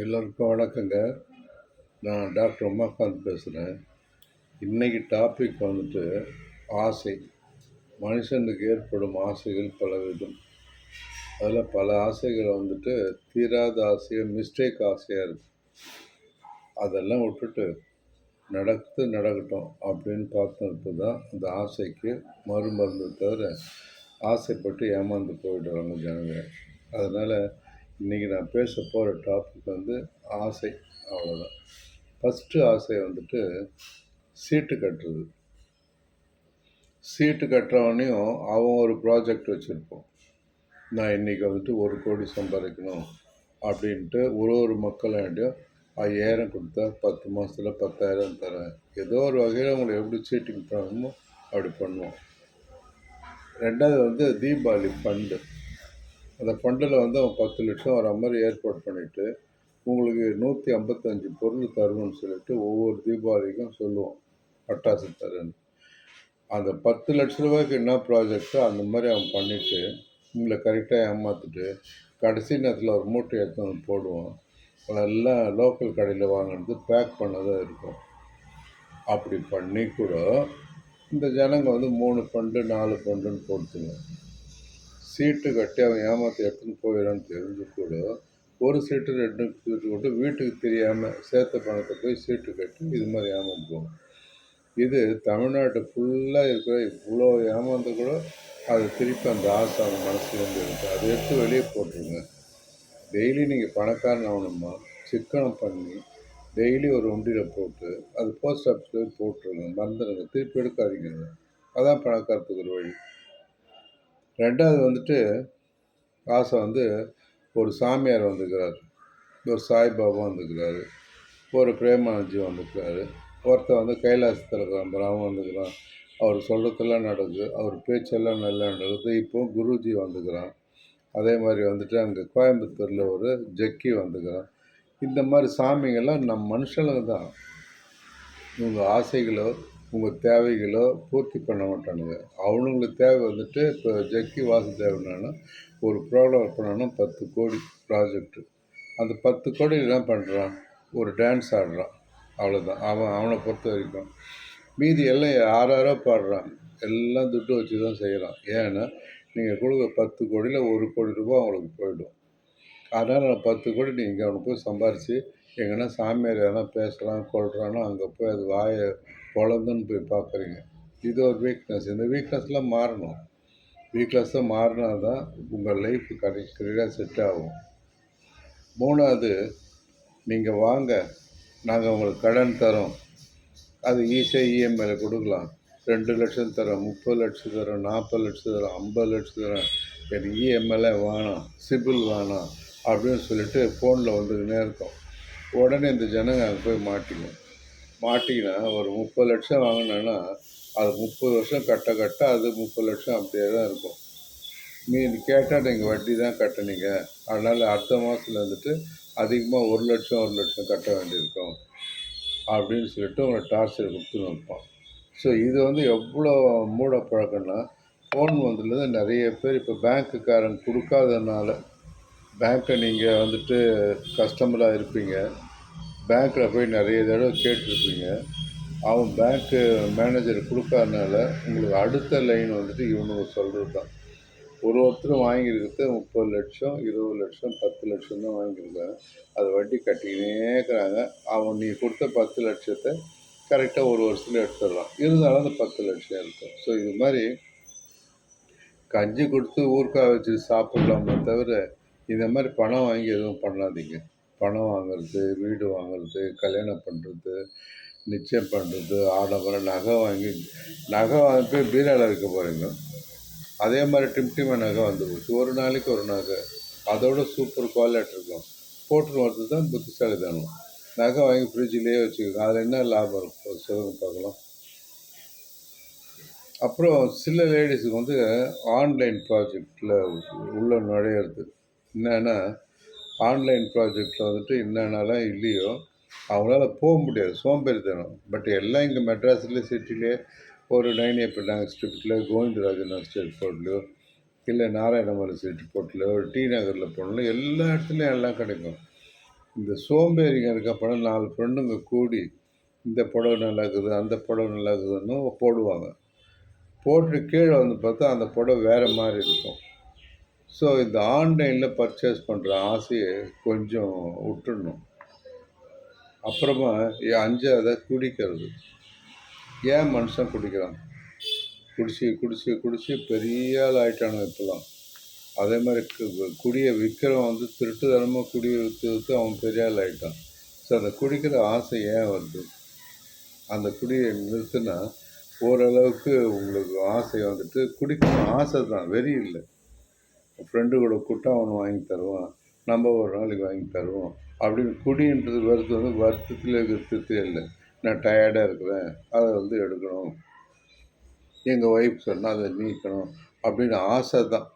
எல்லோருக்கும் வணக்கங்க. நான் டாக்டர் உமாகாந்த் பேசுகிறேன். இன்றைக்கி டாபிக் வந்துட்டு ஆசை. மனுஷனுக்கு ஏற்படும் ஆசைகள் பலவிதம். அதில் பல ஆசைகள் வந்துட்டு தீராத ஆசையாக மிஸ்டேக் ஆசையாக இருக்குது. அதெல்லாம் விட்டுட்டு நடக்கட்டும் அப்படின்னு பார்த்துட்டு தான் அந்த ஆசைக்கு மறுமருந்து தவிர ஆசைப்பட்டு ஏமாந்து போயிடுறாங்க ஜனங்க. அதனால் இன்றைக்கி நான் பேச போகிற டாபிக் வந்து ஆசை. அவ்வளோதான். ஃபஸ்ட்டு ஆசை வந்துட்டு சீட்டு கட்டுறது. சீட்டு கட்டுறவனையும் அவன் ஒரு ப்ராஜெக்ட் வச்சுருப்போம். நான் இன்றைக்கி வந்துட்டு 1 கோடி சம்பாதிக்கணும் அப்படின்ட்டு ஒரு மக்களாண்டியும் 5000 கொடுத்தா 10 மாதத்தில் 10,000 தரேன். ஏதோ ஒரு வகையில் அவங்களை எப்படி சீட்டிங் பண்ணணுமோ அப்படி பண்ணுவோம். ரெண்டாவது வந்து தீபாவளி ஃபண்டு. அந்த ஃபண்டில் வந்து அவன் 10 லட்சம் வர மாதிரி ஏற்பாடு பண்ணிவிட்டு உங்களுக்கு 155 பொருள் தருணும்னு சொல்லிட்டு ஒவ்வொரு தீபாவளிக்கும் சொல்லுவோம், பட்டாசு தரேன்னு. அந்த 10 லட்ச ரூபாய்க்கு என்ன ப்ராஜெக்டோ அந்த மாதிரி அவன் பண்ணிவிட்டு உங்களை கரெக்டாக ஏமாற்றிட்டு கடைசி நேரத்தில் ஒரு மூட்டை எடுத்து வந்து போடுவான். அதெல்லாம் லோக்கல் கடையில் வாங்கினது பேக் பண்ணதாக இருக்கும். அப்படி பண்ணி கூட இந்த ஜனங்க வந்து 3 ஃபண்டு 4 ஃபண்டுன்னு போட்டுங்க. சீட்டு கட்டி அவன் ஏமாற்றி எடுத்துன்னு போயிடான்னு தெரிஞ்சு கூட ஒரு சீட்டு 2 சீட்டு போட்டு வீட்டுக்கு தெரியாமல் சேர்த்த பணத்தை போய் சீட்டு கட்டி இது மாதிரி ஏமாந்துக்குவோம். இது தமிழ்நாட்டு ஃபுல்லாக இருக்கிற இவ்வளோ ஏமாந்து கூட அதை திருப்பி அந்த ஆசை அவங்க மனசுலேருந்து இருக்குது. அதை எடுத்து வெளியே போட்டுருங்க. டெய்லி நீங்கள் பணக்காரன் ஆகணுமா சிக்கனம் பண்ணி டெய்லி ஒரு உண்டியில் போட்டு அது போஸ்ட் ஆஃபீஸில் போட்டுருங்க. மறந்துடுங்க, திருப்பி எடுக்காதீங்க. அதான் பணக்காரத்துக்கு ஒரு வழி. ரெண்டாவது வந்துட்டு ஆசை வந்து ஒரு சாமியார் வந்துக்கிறார், ஒரு சாய்பாபா வந்துக்கிறாரு, ஒரு பிரேமானந்தி வந்துக்கிறாரு, ஒருத்தர் வந்து கைலாசத்தில் கிளம்புறான் வந்துக்கிறான். அவர் சொல்கிறதெல்லாம் நடக்குது, அவர் பேச்செல்லாம் நல்லா நடக்குது. இப்போ குருஜி வந்துக்கிறான். அதே மாதிரி வந்துட்டு அங்கே கோயம்புத்தூரில் ஒரு ஜக்கி வந்துக்கிறான். இந்த மாதிரி சாமிங்கெல்லாம் நம் மனுஷனுங்க தான். உங்கள் ஆசைகளோ உங்கள் தேவைகளோ பூர்த்தி பண்ண மாட்டானுங்க. அவனுங்களுக்கு தேவை வந்துட்டு இப்போ ஜக்கி வாசுதேவனானா ஒரு ப்ரோக்ராம் பண்ணணும் 10 கோடி ப்ராஜெக்ட்டு. அந்த 10 கோடி என்ன பண்ணுறான், ஒரு டான்ஸ் ஆடுறான், அவ்வளோதான். அவனை பொறுத்த வரைக்கும் மீதி எல்லாம் யாரோ பாடுறான், எல்லாம் துட்டு வச்சு தான் செய்கிறான். ஏன்னா நீங்கள் கொடுக்க 10 கோடியில் 1 கோடி ரூபா அவங்களுக்கு போயிடும். அதனால் நான் 10 கோடி நீங்கள் அவனை போய் சம்பாரித்து எங்கன்னா சாமியார் எதனா பேசுகிறான் கொள்கிறானோ அங்கே போய் அது வாயை பொழந்துன்னு போய் பார்க்குறீங்க. இது ஒரு வீக்னஸ். இந்த வீக்னஸ்லாம் மாறணும். வீக்னஸாக மாறினா தான் உங்கள் லைஃப் கரெக்டாக செட் ஆகும். 3வது, நீங்கள் வாங்க, நாங்கள் உங்களுக்கு கடன் தரோம், அது ஈஸியாக இஎம்ஐயில் கொடுக்கலாம். 2 லட்சம் தரோம், 30 லட்சம் தரோம், 40 லட்சம் தரோம், 50 லட்சம் தரோம், எனக்கு இஎம்ஐல வேணாம், சிபில் வேணாம் அப்படின்னு சொல்லிட்டு ஃபோனில் வந்துக்கினே இருக்கும். உடனே இந்த ஜனங்க அங்கே போய் மாட்டிக்கினா ஒரு 30 லட்சம் வாங்கினேன்னா அது 30 வருஷம் கட்ட அது 30 லட்சம் அப்படியே தான் இருக்கும். மீதி கேட்டால் நீங்கள் வட்டி தான் கட்டினீங்க, அதனால் அடுத்த மாதத்தில் வந்துட்டு அதிகமாக 1 லட்சம் கட்ட வேண்டியிருக்கும் அப்படின்னு சொல்லிட்டு உங்களை டார்ச்சர் கொடுத்துன்னு வைப்பான். ஸோ இது வந்து எவ்வளோ மூட பழக்கம்னா, ஃபோன் வந்ததுலேருந்து நிறைய பேர் இப்போ பேங்க்குக்காரன் கொடுக்காதனால, பேங்க்கை நீங்கள் வந்துட்டு கஸ்டமராக இருப்பீங்க, பேங்க்கில் போய் நிறைய தடவை கேட்டிருப்பீங்க, அவன் பேங்க்கு மேனேஜர் கொடுக்காதனால உங்களுக்கு அடுத்த லைன் வந்துட்டு இவனுக்கு சொல்கிறது தான். ஒருத்தரும் வாங்கியிருக்கிறது 30 லட்சம் 20 லட்சம் 10 லட்சம் தான் வாங்கியிருக்காங்க. அது வட்டி கட்டிக்கினே இருக்கிறாங்க. அவன் நீ கொடுத்த 10 லட்சத்தை கரெக்டாக ஒரு வருஷத்தில் எடுத்துடலாம். இருந்தாலும் அந்த 10 லட்சம் இருக்கும். ஸோ இது மாதிரி கஞ்சி கொடுத்து ஊறுகாய் வச்சு சாப்பிட்லாமே தவிர இந்த மாதிரி பணம் வாங்கி எதுவும் பண்ணாதீங்க. பணம் வாங்குறது, வீடு வாங்குறது, கல்யாணம் பண்ணுறது, நிச்சயம் பண்ணுறது, ஆடம்பரம் நகை வாங்கி பீராவில் வைக்க போகிறீங்க. அதே மாதிரி டிம்டிம நகை வந்து போச்சு. ஒரு நாளைக்கு ஒரு நகை, அதோட சூப்பர் குவாலிட்டி இருக்கும். போட்டு வரது தான் புத்திசாலித்தனம். நகை வாங்கி ஃப்ரிட்ஜிலேயே வச்சுக்கோங்க. அதில் என்ன லாபம் இருக்கும் சொல்லுங்க பார்க்கலாம். அப்புறம் சில லேடிஸுக்கு வந்து ஆன்லைன் ப்ராஜெக்டில் உள்ள நுழையிறது என்னென்னா, ஆன்லைன் ப்ராஜெக்டில் வந்துட்டு என்னென்னலாம் இல்லையோ அவங்களால போக முடியாது, சோம்பேறித்தனம். பட் எல்லாம் இங்கே மெட்ராஸ்லேயே சிட்டிலே ஒரு 9A பண்ணாங்க ஸ்ட்ரிப்டில், கோவிந்தராஜன் ஸ்ட்ரீட் போர்ட்லையோ இல்லை நாராயணமலை ஸ்ட்ரீட் போர்ட்லையோ ஒரு டி நகரில் போனாலும் எல்லா இடத்துலையும் எல்லாம் கிடைக்கும். இந்த சோம்பேறிங்க இருக்கப்ப 4 ஃப்ரெண்டுங்க கூடி, இந்த புடவை நல்லா இருக்குது, அந்த புடவை நல்லா இருக்குதுன்னு போடுவாங்க. போட்டு கீழ வந்து பார்த்தா, அந்த புடவை வேற மாரி இருக்கும். ஸோ, இந்த ஆன்லைன்ல பர்ச்சேஸ் பண்ற ஆசைய கொஞ்சம் உட்டுடணும். அப்புறமா 5ஆவதா குடிக்கிறது. ஏன் மனுஷன் குடிக்கிறான்? குடிச்சு பெரிய ஆள் ஆயிட்டானுங்க இப்பலாம். அதே மாரி குடிய விக்கிறவன் வந்து திருட்டுத்தனமா குடிய வித்து அவன் பெரிய ஆள் ஆயிட்டான். ஸோ, அந்த குடிக்கிற ஆசை ஏன் வருது? அந்த குடிய நிறுத்துனா, ஓரளவுக்கு உங்களுக்கு ஆசை வந்துட்டு குடிக்கணும் ஆசை தான், வெறி இல்ல. ஃப்ரெண்டு கூட கூட்டா அவன் வாங்கி தருவான். நம்ம ஒரு நாளைக்கு வாங்கி தருவோம். அப்படின்னு குடின்றது வந்து வருத்தத்திலே கிருத்தத்திலே இல்ல. நான் டயர்டா இருக்கிறேன். அத வந்து எடுக்கணும். எங்க ஒய்ஃப் சொன்னா அத நீக்கணும். அப்படின்னு ஆசை தான்.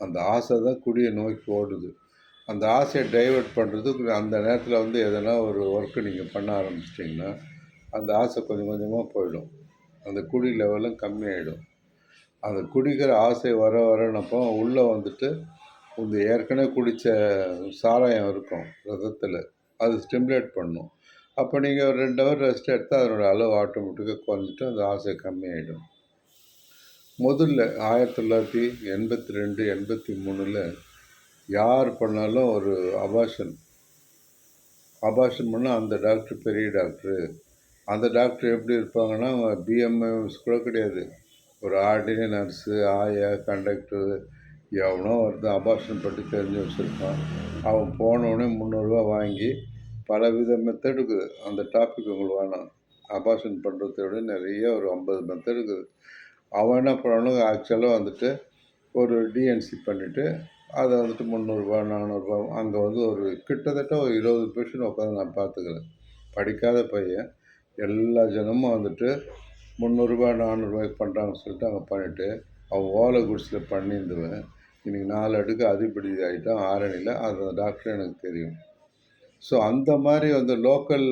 அந்த ஆசை தான் குடிய நோக்கி ஓடுது. அந்த ஆசைய டைவர்ட் பண்றதுக்கு அந்த நேரத்தில வந்து எதனா ஒரு ஒர்க் நீங்க பண்ண ஆரம்பிச்சிட்டீங்கன்னா, அந்த ஆசை கொஞ்சம் கொஞ்சமா போயிடும். அந்த குடி லெவலும் கம்மியாயிடும். அந்த குடிக்கிற ஆசை வரனப்போ உள்ள வந்துட்டு இந்த ஏற்கனவே குடிச்ச சாராயம் இருக்கும் ரத்தத்தில. அது ஸ்டிமுலேட் பண்ணும். அப்போ நீங்க ஒரு 2 ஹவர் ரெஸ்ட் எடுத்தா அதனோட அளவு ஆட்டோமேட்டிக்கா குறைஞ்சிட்டு அந்த ஆசை கம்மியாயிடும். முதல்ல 1982, 83ல யார் பண்ணாலும் ஒரு அபார்ஷன் பண்ணா அந்த டாக்டர் பெரிய டாக்டரு. அந்த டாக்டர் எப்படி இருப்பாங்கன்னா, பிஎம்எஸ் கூட கிடையாது. ஒரு ஆர்டினரி நர்ஸு, ஆயா, கண்டக்டரு எவனோ ஒருத்தன் அபார்ஷன் பற்றி தெரிஞ்சு வச்சுருப்பான். அவன் போனோடனே ரூ. 300 வாங்கி பலவித மெத்தட் இருக்குது. அந்த டாபிக் உங்களுக்கு வேணாம். அபார்ஷன் பண்ணுறத விட நிறைய ஒரு 50 மெத்தட் இருக்குது. அவன் என்ன பண்ணணும், ஆக்சுவலாக வந்துட்டு ஒரு டிஎன்சி பண்ணிவிட்டு அதை வந்துட்டு ரூ. 300 400 அங்கே வந்து ஒரு கிட்டத்தட்ட ஒரு 20 பேஷண்ட் உட்காந்து நான் பார்த்துக்கிறேன். படிக்காத பையன் எல்லா ஜனமும் வந்துட்டு ரூ. 300 400 பண்ணுறாங்கன்னு சொல்லிட்டு அங்கே பண்ணிவிட்டு அவன் ஓலை குடிசில் பண்ணியிருந்தவன் இன்றைக்கி 4 அடுக்கு அதிபதி ஆகிட்டான் ஆரணியில். அந்த டாக்டர் எனக்கு தெரியும். ஸோ அந்த மாதிரி வந்து லோக்கல்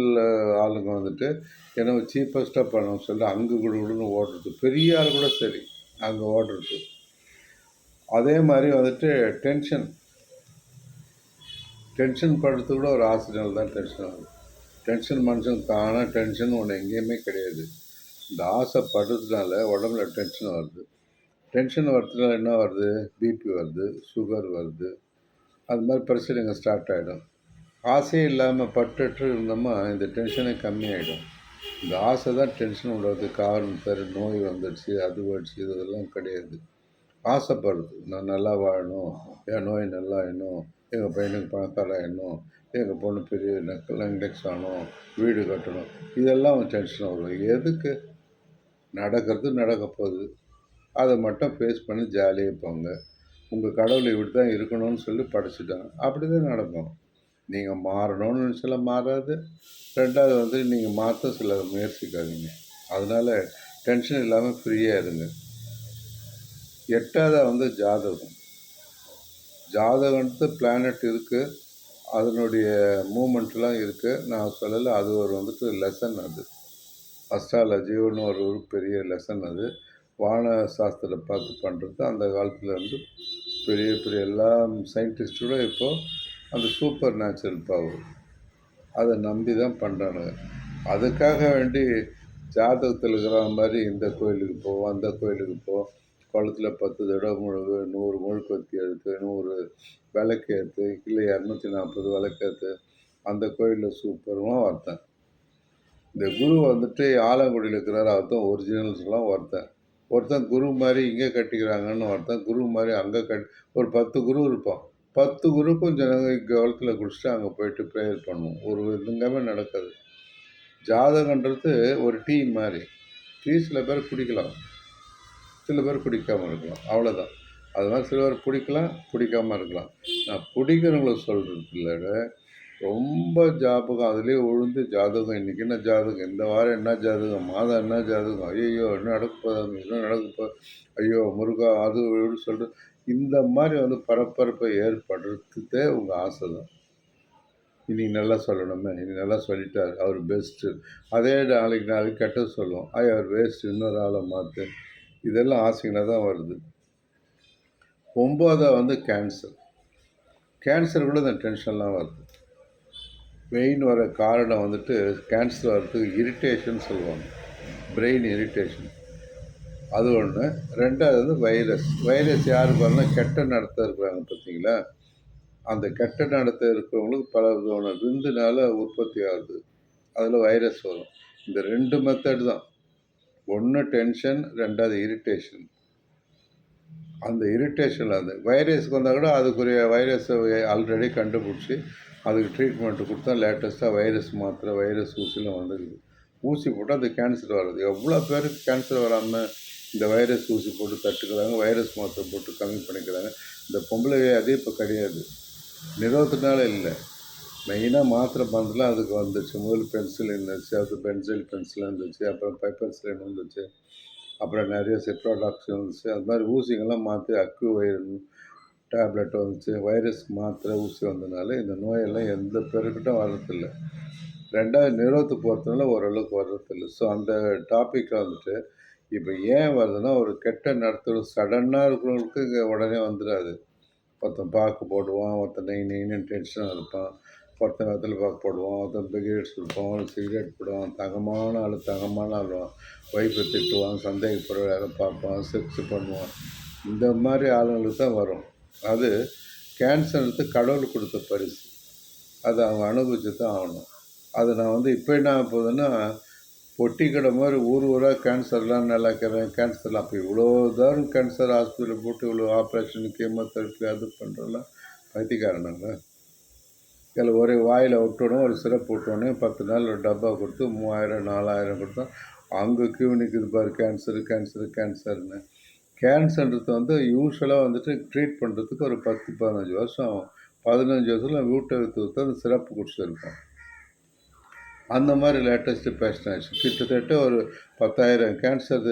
ஆளுங்க வந்துட்டு ஏன்னா சீப்பஸ்ட்டாக பண்ணணும்னு சொல்லிட்டு அங்கே குடுன்னு ஓடுறது. பெரிய ஆள் கூட சரி அங்கே ஓடுறது. அதே மாதிரி வந்துட்டு டென்ஷன் படுறது கூட ஒரு ஆசிரியர் தான் டென்ஷன் ஆகுது. டென்ஷன் மனுஷன் தானா டென்ஷன் ஒன்று எங்கேயுமே கிடையாது. இந்த ஆசைப்படுறதுனால உடம்புல டென்ஷன் வருது. டென்ஷன் வரதுனால என்ன வருது, பிபி வருது, சுகர் வருது, அது மாதிரி பிரச்சனைங்க ஸ்டார்ட் ஆகிடும். ஆசையே இல்லாமல் பட்டுட்டு இருந்தோமா இந்த டென்ஷனே கம்மியாயிடும். இந்த ஆசை தான் டென்ஷன் விடுறதுக்கு காரணம். பேர் நோய் வந்துடுச்சு, அது வந்துடுச்சு, இதெல்லாம் கிடையாது. ஆசைப்படுறது நான் நல்லா வாழணும், என் நோய் நல்லா ஆகணும், எங்கள் பையனுக்கு பணக்காராகணும், எங்கள் பொண்ணு பெரிய இண்டெக்ஸ் ஆகணும், வீடு கட்டணும், இதெல்லாம் டென்ஷன் வரும். எதுக்கு? நடக்கிறது நடக்க போகுது. அதை மட்டும் ஃபேஸ் பண்ணி ஜாலியாக போங்க. உங்கள் கடவுள் இப்படி தான் இருக்கணும்னு சொல்லி படைச்சிட்டாங்க. அப்படி தான் நடக்கும். நீங்கள் மாறணும்னு நினச்சாலும் மாறாது. 2வது வந்து நீங்கள் மாற்ற சில முயற்சிக்காதீங்க. அதனால் டென்ஷன் இல்லாமல் ஃப்ரீயாக இருங்க. 8வது வந்து ஜாதகம். ஜாதகன்ட்டு பிளானட் இருக்குது. அதனுடைய மூமெண்ட்லாம் இருக்குது. நான் சொல்லலை. அது ஒரு வந்துட்டு லெசன் அது. அஸ்ட்ராலஜின்னு ஒரு பெரிய லெசன் அது. வான சாஸ்திரத்தை பார்த்து பண்ணுறது. அந்த காலத்தில் வந்து பெரிய பெரிய எல்லா சயின்டிஸ்ட்டோட இப்போது அந்த சூப்பர் நேச்சுரல் பவர் அதை நம்பி தான் பண்ணுறானுங்க. அதுக்காக வேண்டி ஜாதகத்தில் இருக்கிற மாதிரி இந்த கோயிலுக்கு போ, அந்த கோயிலுக்கு போ, குளத்தில் 10 தடவை முழுகு, 100 முழுக்கொத்தி எடுத்து, 100 விளக்கேற்று, இல்லை 240 விளக்கேற்று, அந்த கோயிலில் சூப்பரமாக ஒருத்தன். இந்த குரு வந்துட்டு ஆலங்குடியில் இருக்கிறார், அவர் தான் ஒரிஜினல் சொல்லலாம் ஒருத்தன் குரு மாதிரி இங்கே கட்டிக்கிறாங்கன்னு ஒருத்தன் குரு மாதிரி அங்கே ஒரு 10 குரு இருப்பான். 10 குருக்கும் ஜனங்க காலத்தில் குடிச்சிட்டு அங்கே போயிட்டு ப்ரேயர் பண்ணுவோம். ஒரு இதுங்கமே நடக்காது. ஜாதகன்றது ஒரு டீ மாதிரி. டீ சில பேர் குடிக்கலாம், சில பேர் குடிக்காமல் இருக்கலாம், அவ்வளோதான். அது மாதிரி சில பேர் பிடிக்கலாம், பிடிக்காமல் இருக்கலாம். நான் பிடிக்கிறவங்கள சொல்கிறது இல்லை. ரொம்ப ஜாபகம் அதுலேயே உழுந்து ஜாதகம் இன்றைக்கி என்ன ஜாதகம், இந்த வாரம் என்ன ஜாதகம், மாதம் என்ன ஜாதகம், ஐயோ என்ன நடக்கப்போகுது, என்ன நடக்கப்போ, ஐயோ முருகா அது இப்படி சொல்லிட்டு இந்த மாதிரி வந்து பரபரப்பை ஏற்படுறதுக்கே உங்கள் ஆசை தான். இன்றைக்கி நல்லா சொல்லணுமே, இன்றைக்கி நல்லா சொல்லிட்டார், அவர் பெஸ்ட்டு. அதே நாளைக்கு கெட்டது சொல்லுவோம், அவர் வேஸ்ட்டு, இன்னொரு ஆளை மாற்று. இதெல்லாம் ஆசைங்கன்னா தான் வருது. 9 வந்து கேன்சர் கூட இந்த டென்ஷன்லாம் வருது. பெயின் வர காரணம் வந்துட்டு கேன்சர் வர்றதுக்கு இரிட்டேஷன் சொல்லுவாங்க. Brain irritation. அது ஒன்று. ரெண்டாவது வந்து வைரஸ். வைரஸ் யார் பாருன்னா கெட்ட நடத்தை இருக்கிறாங்க பார்த்தீங்களா? அந்த கெட்ட நடத்தை இருக்கிறவங்களுக்கு பல விதமான விந்துனால உற்பத்தி ஆகுது. அதில் வைரஸ் வரும். இந்த 2 மெத்தட் தான். ஒன்று டென்ஷன், 2வது இரிட்டேஷன். அந்த இரிட்டேஷனில் அந்த வைரஸ்க்கு வந்தால் கூட அதுக்குரிய வைரஸை ஆல்ரெடி கண்டுபிடிச்சி அதுக்கு ட்ரீட்மெண்ட்டு கொடுத்தா லேட்டஸ்ட்டாக வைரஸ் மாத்திரை, வைரஸ் ஊசிலாம் வந்துருக்குது. ஊசி போட்டால் அது கேன்சர் வர்றது. எவ்வளோ பேருக்கு கேன்சர் வராமல் இந்த வைரஸ் ஊசி போட்டு தட்டுக்கிறாங்க, வைரஸ் மாத்திரை போட்டு கம்மி பண்ணிக்கிறாங்க. இந்த பொம்பளை வியாதி இப்போ கிடையாது. நிரோதனால இல்லை. மெயினாக மாத்திரை மருந்துலாம் அதுக்கு வந்துச்சு. முதல் பென்சிலின் இருந்துச்சு, அது பென்சில் பென்சில் இருந்துச்சு, அப்புறம் பைப்பர்சிலின் வந்துச்சு, அப்புறம் நிறைய செப்ரோடாக்சின் வந்துச்சு. அது மாதிரி ஊசிங்கெல்லாம் மாற்றி அக்யூவைரன் டேப்லெட் வந்துச்சு, வைரஸ் மாத்திரை ஊசி வந்ததுனால இந்த நோயெல்லாம் எந்த பேருக்கிட்டும் வர்றதில்லை. 2வது நிரோதத்துக்கு போகிறதுனால ஓரளவுக்கு வர்றதில்லை. ஸோ அந்த டாப்பிக்கில் வந்துட்டு இப்போ ஏன் வருதுன்னா, ஒரு கெட்ட நடத்தை சடனாக இருக்கிறவங்களுக்கு இங்கே உடனே வந்துடாது. ஒருத்தன் பாக்கு போடுவான், ஒருத்தன் நெய்ன்னு டென்ஷனாக இருப்பான், ஒருத்தன் வெத்தலை பாக்கு போடுவான், ஒருத்தன் சிகரெட்ஸ் கொடுப்பான், ஒரு சிகரெட் போடுவான், தங்கமான ஆளுவான், ஒய்ஃபை திட்டுவான், சந்தேகப்படுற வேலை பார்ப்பான், செக்ஸ் பண்ணுவான். இந்த மாதிரி ஆளுங்களுக்கு தான் வரும். அது கேன்சருக்கு கடவுள் கொடுத்த பரிசு. அதை அவங்க அனுபவிச்சு தான் ஆகணும். அதை நான் வந்து இப்போ என்ன ஆக போகுதுன்னா, பொட்டி கடை மாதிரி ஊர் ஊராக கேன்சர்லாம் நல்லா இருக்கிறேன், கேன்சர்லாம் அப்போ இவ்வளோ தூரம் கேன்சர் ஹாஸ்பிட்டலில் போட்டு இவ்வளோ ஆப்ரேஷன் கீமோதெரப்பி அது பண்ணுறோம்லாம் பைத்தியக்காரனாங்க. இதில் ஒரே வாயில் விட்டோன்னே ஒரு சிரப் விட்டோன்னே 10 நாள் ஒரு டப்பா கொடுத்து 3000 4000 கொடுத்தா அங்கே கியூ நிற்குது பாரு கேன்சர்னு. கேன்சர்ன்றது வந்து யூஸ்வலாக வந்துட்டு ட்ரீட் பண்ணுறதுக்கு ஒரு 10-15 வருஷம் ஆகும். 15 வருஷத்தில் வீட்டை விற்று அந்த சிரப்பு குடிச்சிருக்கோம். அந்த மாதிரி லேட்டஸ்ட்டு பேஷன் ஆச்சு. கிட்டத்தட்ட ஒரு 10,000 கேன்சர்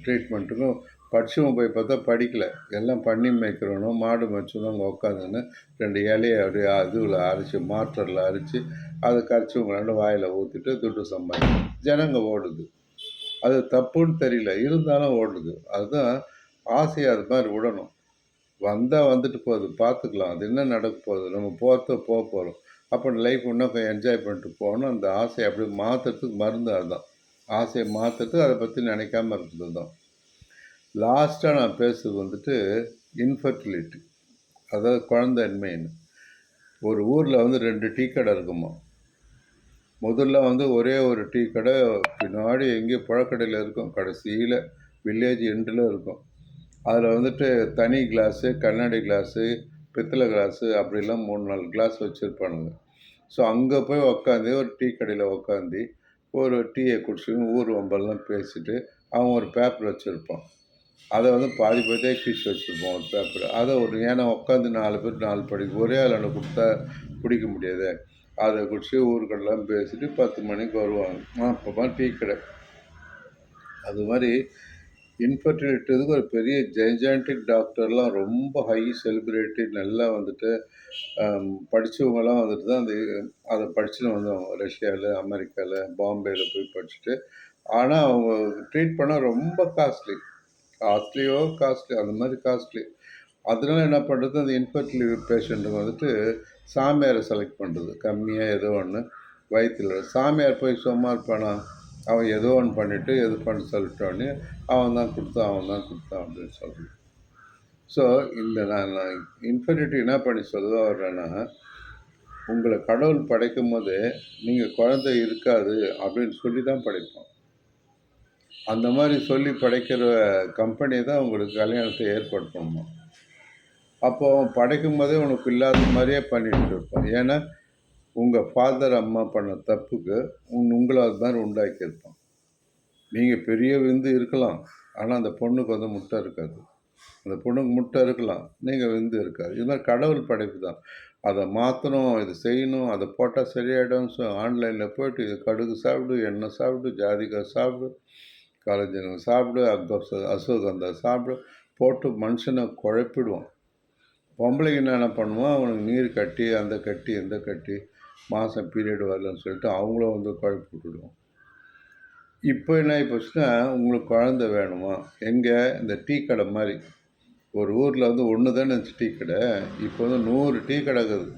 ட்ரீட்மெண்ட்டுக்கும் படித்தவன் போய் பார்த்தா படிக்கலை. எல்லாம் பண்ணி மேய்க்கிறவனும் மாடு மேய்ச்சவனும் அங்கே உட்காந்துன்னு 2 இலையை அப்படியே இதுவில் அரைச்சி மாற்றரில் அரைச்சி அதை கரைச்சவங்களாண்ட வாயில் ஊற்றிட்டு துட்டு சம்பாதிக்கணும். ஜனங்க ஓடுது. அது தப்புன்னு தெரியல, இருந்தாலும் ஓடுது. அதுதான் ஆசையை அது மாதிரி விடணும். வந்தால் வந்துட்டு போகுது, பார்த்துக்கலாம். அது என்ன நடக்க போகுது, நம்ம போக போகிறோம். அப்போ லைஃப் இன்னும் கொஞ்சம் என்ஜாய் பண்ணிட்டு போகணும். அந்த ஆசையை அப்படியே மாற்றுறதுக்கு மருந்து அதுதான். ஆசையை மாற்றுறதுக்கு அதை பற்றி நினைக்காம இருக்கிறது தான். லாஸ்ட்டாக நான் பேசுறது வந்துட்டு இன்ஃபர்டிலிட்டி, அதாவது குழந்தைன்மைன்னு. ஒரு ஊரில் வந்து 2 டீ கடை இருக்குமா. முதல்ல வந்து ஒரே ஒரு டீ கடை பின்னாடி எங்கேயோ பழக்கடையில் இருக்கும், கடைசியில் வில்லேஜ் எண்டில் இருக்கும். அதில் வந்துட்டு தனி கிளாஸு, கண்ணாடி கிளாஸு, பித்தளை கிளாஸு அப்படிலாம் 3-4 கிளாஸ் வச்சுருப்பானுங்க. ஸோ அங்கே போய் உக்காந்து ஒரு டீ கடையில் உக்காந்து ஒரு டீயை குடிச்சுன்னு ஊர் வம்பெல்லாம் பேசிட்டு அவன் ஒரு பேப்பர் வச்சுருப்பான். அதை வந்து பாதி பேர்த்தே கிழிச்சு வச்சுருப்போம் ஒரு பேப்பர். அதை ஏன்னா உட்காந்து 4 பேர் 4 படிக்க ஒரே ஆளை கொடுத்தா குடிக்க முடியாது. அதை குடிச்சு ஊருக்கெல்லாம் பேசிட்டு 10 மணிக்கு வருவாங்க. அப்போ டீ கடை. அது மாதிரி இன்ஃபர்டிலிட்டிக்கு ஒரு பெரிய ஜெய்ஜாண்டிக் டாக்டர்லாம் ரொம்ப ஹை செலிப்ரிட்டி நல்லா வந்துட்டு படித்தவங்கலாம் வந்துட்டு தான் அதை படிச்சுன்னு வந்தவங்க. ரஷ்யாவில், அமெரிக்காவில், பாம்பேயில் போய் படிச்சுட்டு. ஆனால் அவங்க ட்ரீட் பண்ணால் ரொம்ப காஸ்ட்லி அந்த மாதிரி காஸ்ட்லி. அதனால என்ன பண்ணுறது, அந்த இன்ஃபர்டிலிட்டி பேஷண்ட்டுக்கு வந்துட்டு சாமியாரை செலக்ட் பண்ணுறது. கம்மியாக ஏதோ ஒன்று வயிற்றில் சாமியார் போய் சும்மா இருப்பானா, அவன் ஏதோ ஒன்று பண்ணிவிட்டு எது பண்ண சொல்லிட்டோன்னே அவன் தான் கொடுத்தான் அப்படின்னு சொல்கிறான். ஸோ இந்த நான் இன்ஃபர்டிலிட்டி என்ன பண்ணி சொல்ல வர்றேன்னா, உங்களை கடவுள் படைக்கும் போது நீங்கள் குழந்தை இருக்காது அப்படின்னு சொல்லி தான் படைப்போம். அந்த மாதிரி சொல்லி படைக்கிற கம்பெனி தான் உங்களுக்கு கல்யாணத்தை ஏற்படுத்தணுமா. அப்போ அவன் படைக்கும் போதே உனக்கு இல்லாத மாதிரியே பண்ணிட்டு இருப்பான். ஏன்னா உங்கள் ஃபாதர் அம்மா பண்ண தப்புக்கு உங்களை அது மாதிரி உண்டாக்கியிருப்பான். நீங்கள் பெரிய விந்து இருக்கலாம், ஆனால் அந்த பொண்ணுக்கு வந்து முட்டை இருக்காது. அந்த பொண்ணுக்கு முட்டை இருக்கலாம், நீங்கள் விந்து இருக்காது. இது மாதிரி கடவுள் படைப்பு தான். அதை மாற்றணும், இது செய்யணும், அதை போட்டால் சரியாயிடும். ஸோ ஆன்லைனில் போய்ட்டு இது கடுகு சாப்பிடு, எண்ணெய் சாப்பிடு, ஜாதிக்காய் சாப்பிடு, காலேஜில் சாப்பிடு, அஸ்வகந்தா சாப்பிடு போட்டு மனுஷனை குழப்பிடுவான். பொம்பளைக்கு என்ன பண்ணுவான், அவனுக்கு நீர் கட்டி அந்த கட்டி இந்த கட்டி மாதம் பீரியட் வரலன்னு சொல்லிட்டு அவங்களும் வந்து குழப்பி விட்டுடுவோம். இப்போ என்ன ஆகிப்போச்சுன்னா, உங்களுக்கு குழந்த வேணுமா, எங்கே இந்த டீ கடை மாதிரி ஒரு ஊரில் வந்து ஒன்று தானே இருந்துச்சு டீ கடை. இப்போ வந்து 100 டீ கடை இருக்குது.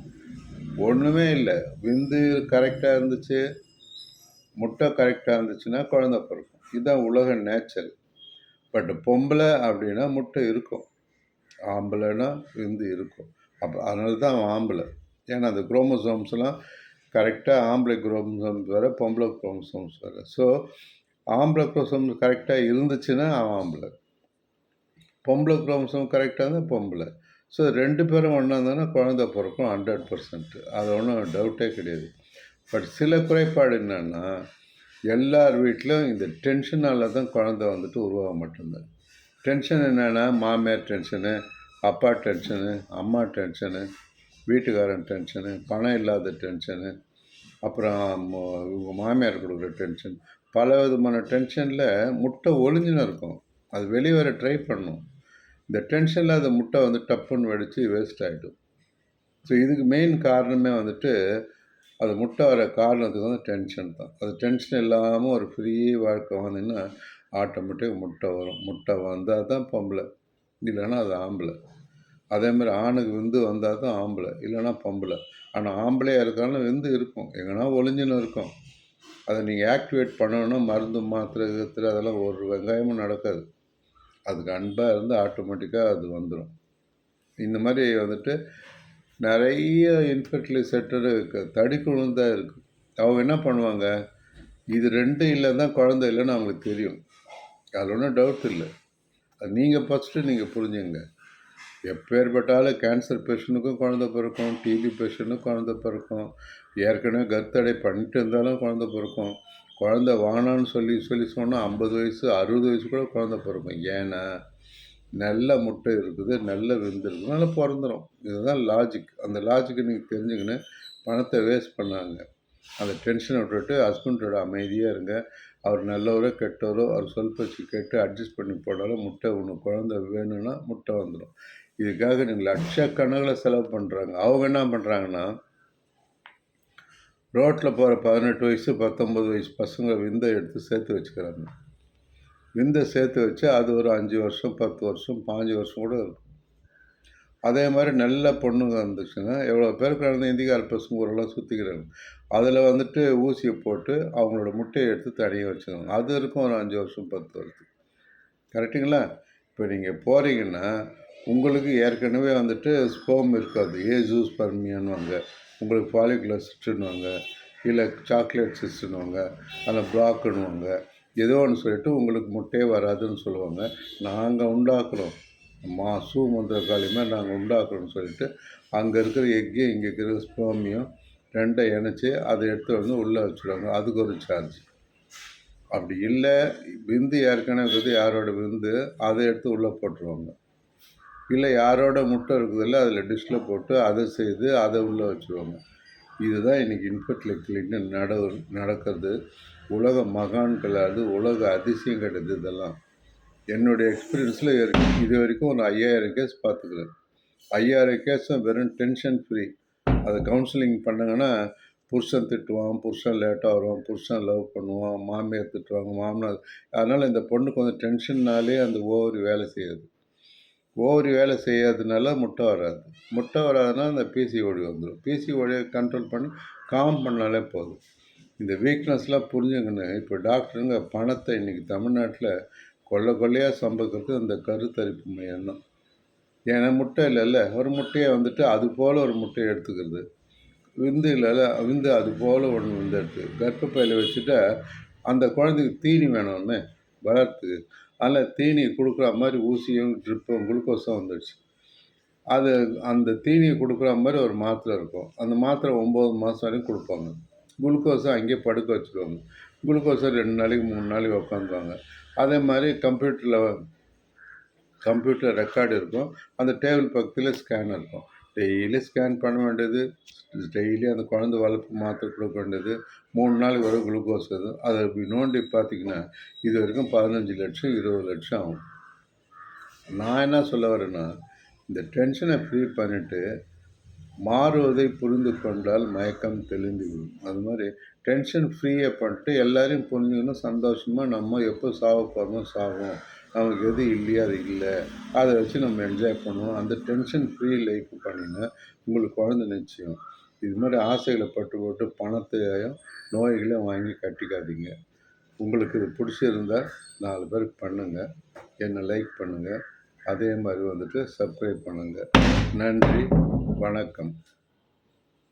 ஒன்றுமே இல்லை. விந்து கரெக்டாக இருந்துச்சு, முட்டை கரெக்டாக இருந்துச்சுன்னா குழந்தை பிறக்கும். இதுதான் உலக நேச்சர். பட் பொம்பளை அப்படின்னா முட்டை இருக்கும், ஆம்பளைன்னா விந்து இருக்கும். அப்போ அதனால தான் அவன் ஆம்பளை. ஏன்னா அந்த குரோமோசோம்ஸ்லாம் கரெக்டாக ஆம்பளை குரோமோசோம்ஸ் வேறு, பொம்பளை குரோமோசோம்ஸ் வேறு. ஸோ ஆம்பளை குரோமோசோம்ஸ் கரெக்டாக இருந்துச்சுன்னா அவன் ஆம்பளை, பொம்பளை குரோமோசோம் கரெக்டாக இருந்தால் பொம்பளை. ஸோ 2 பேரும் ஒன்றா இருந்தாங்கன்னா குழந்தை பிறக்கும் 100%. அது ஒன்றும் டவுட்டே கிடையாது. பட் சில குறைபாடு என்னென்னா, எல்லார் வீட்லேயும் இந்த டென்ஷனால் தான் குழந்தை வந்துட்டு உருவாக மாட்டேங்குது. டென்ஷன் என்னென்னா, மாமியார் டென்ஷனு, அப்பா டென்ஷனு, அம்மா டென்ஷனு, வீட்டுக்காரன் டென்ஷனு, பணம் இல்லாத டென்ஷனு, அப்புறம் இவங்க மாமியார் கொடுக்குற டென்ஷன், பல விதமான டென்ஷனில் முட்டை ஒளிஞ்சுன்னு இருக்கும். அது வெளியே வர ட்ரை பண்ணும். இந்த டென்ஷனில் அந்த முட்டை வந்து டப்புன்னு வெடித்து வேஸ்ட் ஆகிடும். ஸோ இதுக்கு மெயின் காரணமே வந்துட்டு அது முட்டை வர காரணத்துக்கு வந்து டென்ஷன் தான். அது டென்ஷன் இல்லாமல் ஒரு ஃப்ரீ வாழ்க்கை வந்தீங்கன்னா ஆட்டோமேட்டிக் முட்டை வரும். முட்டை வந்தால் தான் பொம்பளை, இல்லைன்னா அது ஆம்பளை. அதேமாதிரி ஆணுக்கு விந்து வந்தால் தான் ஆம்பளை, இல்லைன்னா பொம்பளை. ஆனால் ஆம்பளையாக இருக்காலும் விந்து இருக்கும், எங்கன்னா ஒளிஞ்சுன்னு இருக்கும். அதை நீங்கள் ஆக்டிவேட் பண்ணணும்னா மருந்து மாத்திரை அதெல்லாம் ஒரு வெங்காயமும் நடக்காது. அதுக்கு அன்பாக இருந்து ஆட்டோமேட்டிக்காக அது வந்துடும். இந்த மாதிரி வந்துட்டு நிறைய இன்ஃபெர்டிலைசேட்டர் தடிக்குழுந்து தான் இருக்குது. அவங்க என்ன பண்ணுவாங்க, இது 2 இல்லை தான் குழந்தை இல்லைன்னு அவங்களுக்கு தெரியும். அதில் ஒன்றும் டவுட் இல்லை. அது நீங்கள் ஃபஸ்ட்டு நீங்கள் புரிஞ்சுங்க. எப்பேற்பட்டாலும் கேன்சர் பேஷண்ட்டுக்கும் குழந்தை பிறக்கும், டிபி பேஷண்ட்டுக்கும் குழந்தை பிறக்கும், ஏற்கனவே கர்த்தடை பண்ணிட்டு இருந்தாலும் குழந்தை பிறக்கும். குழந்தை வானான்னு சொல்லி சொன்னால் 50 வயசு 60 வயசு கூட குழந்தை பிறக்கும். ஏன்னா நல்ல முட்டை இருக்குது, நல்ல விந்து இருக்குது, நல்லா பிறந்துடும். இதுதான் லாஜிக். அந்த லாஜிக்கை நீங்கள் தெரிஞ்சுக்கின்னு பணத்தை வேஸ்ட் பண்ணாங்க. அந்த டென்ஷனை விட்டுட்டு ஹஸ்பண்டோட அமைதியாக இருங்க. அவர் நல்லவரோ கெட்டவரோ அவர் சொல் பேச்சு கேட்டு அட்ஜஸ்ட் பண்ணி போனாலும் முட்டை உனக்கு குழந்தை வேணும்னா முட்டை வந்துடும். இதுக்காக நீங்கள் லட்சக்கணக்கில் செலவு பண்ணுறாங்க. அவங்க என்ன பண்ணுறாங்கன்னா, ரோட்டில் போகிற 18 வயசு 19 வயசு பசங்க விந்தை எடுத்து சேர்த்து வச்சுக்கிறாங்க. விந்தை சேர்த்து வச்சு அது ஒரு 5 வருஷம் 10 வருஷம் 15 வருஷம் கூட இருக்கும். அதே மாதிரி நல்ல பொண்ணுங்க இருந்துச்சுன்னா எவ்வளோ பேர் குழந்தை இந்திக்கார பசங்க ஊரெல்லாம் சுற்றிக்கிறாங்க. அதில் வந்துட்டு ஊசியை போட்டு அவங்களோட முட்டையை எடுத்து தனியாக வச்சுக்கோங்க. அது இருக்கும் ஒரு 5 வருஷம் 10 வருஷத்துக்கு. கரெக்டுங்களா? இப்போ நீங்கள் போகிறீங்கன்னா உங்களுக்கு ஏற்கனவே வந்துட்டு ஸ்போம் இருக்காது, ஏசூஸ் பர்மியான்னுவாங்க, உங்களுக்கு ஃபாலிகுலர் சிஸ்ட்டுன்னுவாங்க, இல்லை சாக்லேட் சிஸ்ட்டுன்னுவாங்க, அதில் பிளாக்குன்னுவாங்க, ஏதோ ஒன்று சொல்லிட்டு உங்களுக்கு முட்டையே வராதுன்னு சொல்லுவாங்க. நாங்கள் உண்டாக்குறோம், மந்திரக்காளியுமே நாங்கள் உண்டாக்குறோம்னு சொல்லிட்டு அங்கே இருக்கிற எக்கையும் இங்கே இருக்கிற ஸ்போமியும் 2 இணைச்சி அதை எடுத்து வந்து உள்ளே வச்சுடுவாங்க. அதுக்கு ஒரு சார்ஜ். அப்படி இல்லை, விந்து ஏற்கனவே இருக்குது, யாரோட விந்து அதை எடுத்து உள்ளே போட்டுருவாங்க. இல்லை யாரோட முட்டை இருக்குதில்ல அதில் டிஷ்ஷில் போட்டு அதை செய்து அதை உள்ளே வச்சுருவாங்க. இதுதான் இன்றைக்கி இன்ஃபெர்டிலிட்டி நடக்கிறது. உலக மகான்கள், அது உலக அதிசயம் கிடையாது. இதெல்லாம் என்னுடைய எக்ஸ்பீரியன்ஸில் இது வரைக்கும் ஒரு 5000 கேஸ் பார்த்துக்கிறேன். 5000 கேஸும் வெறும் டென்ஷன் ஃப்ரீ. அதை கவுன்சிலிங் பண்ணாங்கன்னா புருஷன் திட்டுவான், புருஷன் லேட்டாக வருவான், புருஷன் லவ் பண்ணுவான், மாமியார் திட்டுவாங்க, மாமனார். அதனால் இந்த பொண்ணுக்கு வந்து டென்ஷன்னாலே அந்த ஓவரி வேலை செய்யாது. ஓவரி வேலை செய்யாததுனால முட்டை வராது. முட்டை வராதுன்னா அந்த பிசிஓடி வந்துடும். பிசிஓடியை கண்ட்ரோல் பண்ணி காம் பண்ணாலே போதும். இந்த வீக்னஸ்லாம் புரிஞ்சுக்கணும். இப்போ டாக்டருங்க பணத்தை இன்றைக்கி தமிழ்நாட்டில் கொள்ளையாக சம்பாதிக்கிறது அந்த கருத்தரிப்பு மையம் தான். ஏன்னா முட்டை இல்லைல்ல, ஒரு முட்டையை வந்துட்டு அது போல் ஒரு முட்டையை எடுத்துக்கிறது. விந்து இல்லைல்ல, விந்து அது போல் ஒன்று விந்து எடுத்து கர்ப்பப்பையில் வச்சுட்டா அந்த குழந்தைக்கு தீனி வேணும்னு வளர்த்துக்கு. அதில் தீனி கொடுக்குற மாதிரி ஊசியும் ட்ரிப்பும் குளுக்கோஸும் வந்துடுச்சு. அது அந்த தீனியை கொடுக்குற மாதிரி ஒரு மாத்திரை இருக்கும். அந்த மாத்திரை 9 மாதம் வரைக்கும் கொடுப்பாங்க. குளுக்கோஸை அங்கேயே படுக்க வச்சுருவாங்க. குளுக்கோஸை 2 நாளைக்கு 3 நாளைக்கு உட்காந்துருவாங்க. அதே மாதிரி கம்ப்யூட்டர் ரெக்கார்டு இருக்கும். அந்த டேபிள் பக்கத்தில் ஸ்கேன் இருக்கும். டெய்லி ஸ்கேன் பண்ண வேண்டியது, டெய்லி அந்த குழந்தை வளர்ப்பு மாத்திரை கொடுக்க வேண்டியது, 3 நாளைக்கு வரும் குளுக்கோஸ். அதை இப்படி நோண்டி பார்த்திங்கன்னா இது வரைக்கும் 15 லட்சம் 20 லட்சம் ஆகும். நான் என்ன சொல்ல வரேன்னா, இந்த டென்ஷனை ஃப்ரீ பண்ணிவிட்டு மாறுவதை புரிந்து கொண்டால் மயக்கம் தெளிந்துவிடும். அது மாதிரி டென்ஷன் ஃப்ரீயை பண்ணிட்டு எல்லாரையும் புரிஞ்சுக்கணும். சந்தோஷமாக நம்ம எப்போ சாவ போகிறோமோ சாவோம், நமக்கு எது இல்லையோ அது இல்லை, அதை வச்சு நம்ம என்ஜாய் பண்ணுவோம். அந்த டென்ஷன் ஃப்ரீ லைஃப் பண்ணிங்கன்னா உங்களுக்கு குழந்தை நிச்சயம். இது மாதிரி ஆசைகளை பட்டு போட்டு பணத்தையும் நோய்களையும் வாங்கி கட்டிக்காதீங்க. உங்களுக்கு இது பிடிச்சிருந்தா 4 பேருக்கு பண்ணுங்கள். என்னை லைக் பண்ணுங்கள். அதே மாதிரி வந்துட்டு சப்ஸ்கிரைப் பண்ணுங்கள். நன்றி, வணக்கம்.